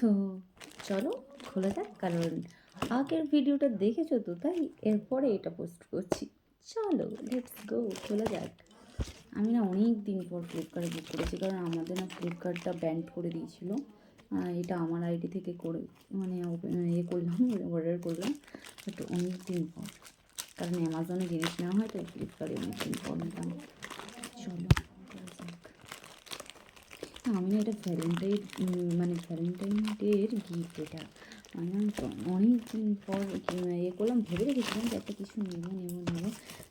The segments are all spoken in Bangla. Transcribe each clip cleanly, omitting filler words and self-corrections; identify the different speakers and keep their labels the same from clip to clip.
Speaker 1: তো চলো খোলা যাক, কারণ আগের ভিডিওটা দেখেছো তো, তাই এরপরে এটা পোস্ট করছি। চলো লেটস গো, খোলা যাক। আমি না অনেক দিন পর ফ্লিপকার্টে বুক করেছি, কারণ আমাদের না ফ্লিপকার্টটা ব্যান্ড করে দিয়েছিল। এটা আমার আইডি থেকে করে মানে করলাম, অর্ডার করলাম, বাট অনেক দিন পর। কারণ অ্যামাজনে জিনিস নেওয়া হয়, তো ফ্লিপকার্টে অনেক দিন পর নিলাম। চলো করা যাক। আমি না এটা ভ্যালেন্টাইন ডের গিফট। এটা আমি অনেক দিন পর করলাম, ভেবে রেখেছিলাম যে একটা কিছু নেবো,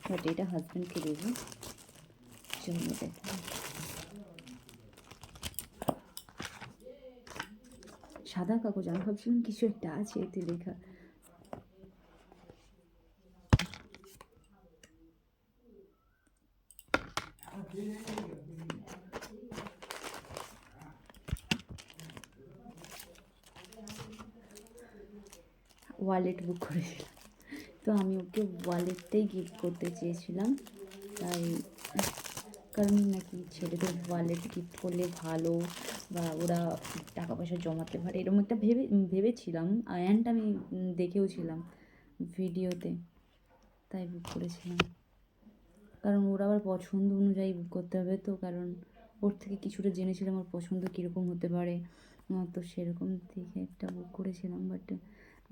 Speaker 1: বাট এটা হাজব্যান্ডকে দেবো। চলো দেখো, সাদা কাগজ। আমি ভাবছিলাম কিছু একটা আছে এতে লেখা। ওয়ালেট বুক করেছিলাম, তো আমি ওকে ওয়ালেটটাই গিফট করতে চেয়েছিলাম। তাই কারণ নাকি ছেলেদের ওয়ালেট গিফট করলে ভালো, বা ওরা টাকা পয়সা জমাতে পারে, এরকম একটা ভেবেছিলাম। অ্যান্ড আমি দেখেওছিলাম ভিডিওতে, তাই বুক করেছিলাম। কারণ ওর আবার পছন্দ অনুযায়ী বুক করতে হবে, তো কারণ ওর থেকে কিছুটা জেনেছিলাম ওর পছন্দ কীরকম হতে পারে, তো সেরকম দেখে একটা বুক করেছিলাম। বাট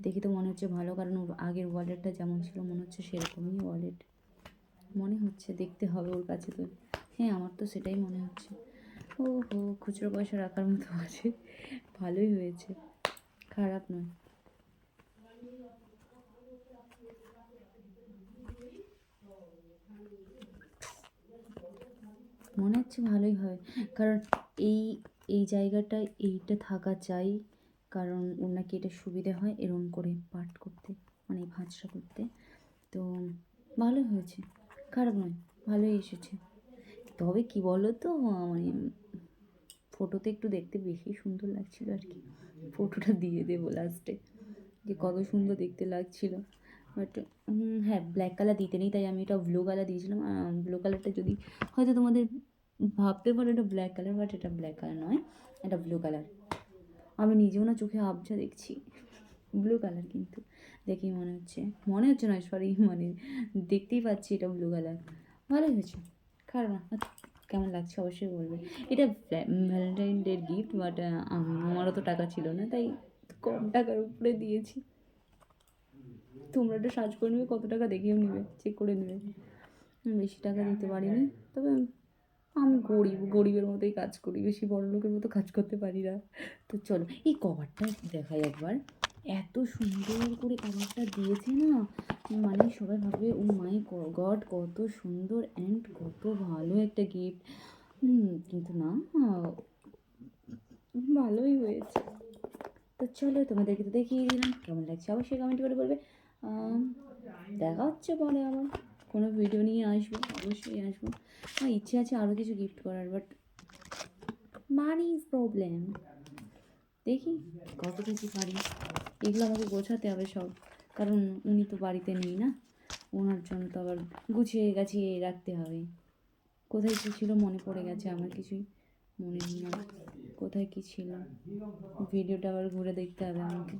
Speaker 1: দেখে তো মনে হচ্ছে ভালো, কারণ ওর আগের ওয়ালেটটা যেমন ছিল মনে হচ্ছে সেরকমই ওয়ালেট মনে হচ্ছে। দেখতে হবে ওর কাছে, তো হ্যাঁ আমার তো সেটাই মনে হচ্ছে। ও হো, খুচরো পয়সা রাখার মতো আছে, ভালোই হয়েছে, খারাপ নয়। মনে হচ্ছে ভালোই হয়, কারণ এই এই জায়গাটায় এইটা থাকা চাই, কারণ ওর নাকি এটা সুবিধা হয় এরম করে পাঠ করতে, মানে ভাঁজটা করতে। তো ভালোই হয়েছে, খারাপ নয়, ভালোই এসেছে। তবে কি বলো তো, মানে ফটোতে একটু দেখতে বেশি সুন্দর লাগছিল আর কি। ফটোটা দিয়ে দেবো লাস্টে, যে কত সুন্দর দেখতে লাগছিল। বাট হ্যাঁ, ব্ল্যাক কালার দিতে নেই, তাই আমি এটা ব্লু কালার দিয়েছিলাম। ব্লু কালারটা যদি হয়তো তোমাদের ভাবতে পারো এটা ব্ল্যাক কালার, বাট এটা ব্ল্যাক কালার নয়, এটা ব্লু কালার। আমি নিজেও না চোখে আবছা দেখছি, ব্লু কালার কিন্তু দেখেই মনে হচ্ছে নয়, সরি, মানে দেখতেই পাচ্ছি এটা ব্লু কালার। ভালোই হয়েছে, খারাপ না। কেমন লাগছে অবশ্যই বলবে। এটা ভ্যালেন্টাইন ডের গিফট, বাট আমারও তো টাকা ছিল না, তাই কম টাকার উপরে দিয়েছি। তোমরা একটা সার্চ করে নেবে, কত টাকা দেখেও নেবে, চেক করে নেবে। বেশি টাকা দিতে পারিনি, তবে আমি গরিবের মতোই কাজ করি, বেশি বড় লোকের মতো কাজ করতে পারি না। তো চলো এই কভারটা দেখাই একবার। এত সুন্দর করে কভারটা দিয়েছে না, মানে সবাই ভাববে ও মাই গড কত সুন্দর অ্যান্ড কত ভালো একটা গিফট। কিন্তু না, ভালোই হয়েছে। তো চলো তোমাদেরকে তো দেখিয়ে দিলাম, কেমন লাগছে অবশ্যই কমেন্ট করে বলবে। দেখা হচ্ছে পরে আবার কোনো ভিডিও নিয়ে আসবো, অবশ্যই আসবো। আমার ইচ্ছে আছে আরও কিছু গিফট করার, বাট মানি ইজ প্রবলেম। দেখি কত কিছু পারি, এগুলো আমাকে গোছাতে হবে সব, কারণ উনি তো বাড়িতে নেই না, ওনার জন্য তো আবার গুছিয়ে গাছিয়ে রাখতে হবে। কোথায় কী ছিল মনে পড়ে গেছে, আমার কিছুই মনে নেই না কোথায় কী ছিল। ভিডিওটা আবার ঘুরে দেখতে হবে আমাকে,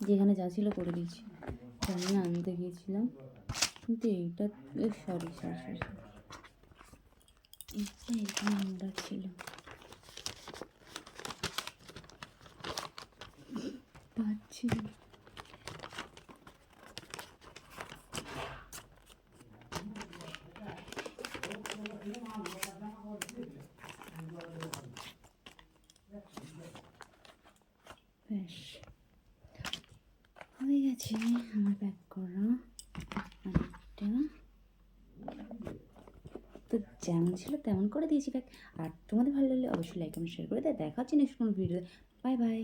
Speaker 1: যেখানে যা ছিল করে দিয়েছি। জানি না আনতে গিয়েছিলাম, কিন্তু এইটা সরি এইটা এখানে অর্ডার ছিল, পাচ্ছি না। ব্যাস হয়ে গেছে আমার প্যাক করা অনেকটা। তো যেমন ছিল তেমন করে দিয়েছি প্যাক। আর তোমাদের ভালো লাগলে অবশ্যই লাইক কমেন্ট শেয়ার করে দেয়। দেখা হচ্ছে নেক্সট কোনো ভিডিওতে। Bye bye.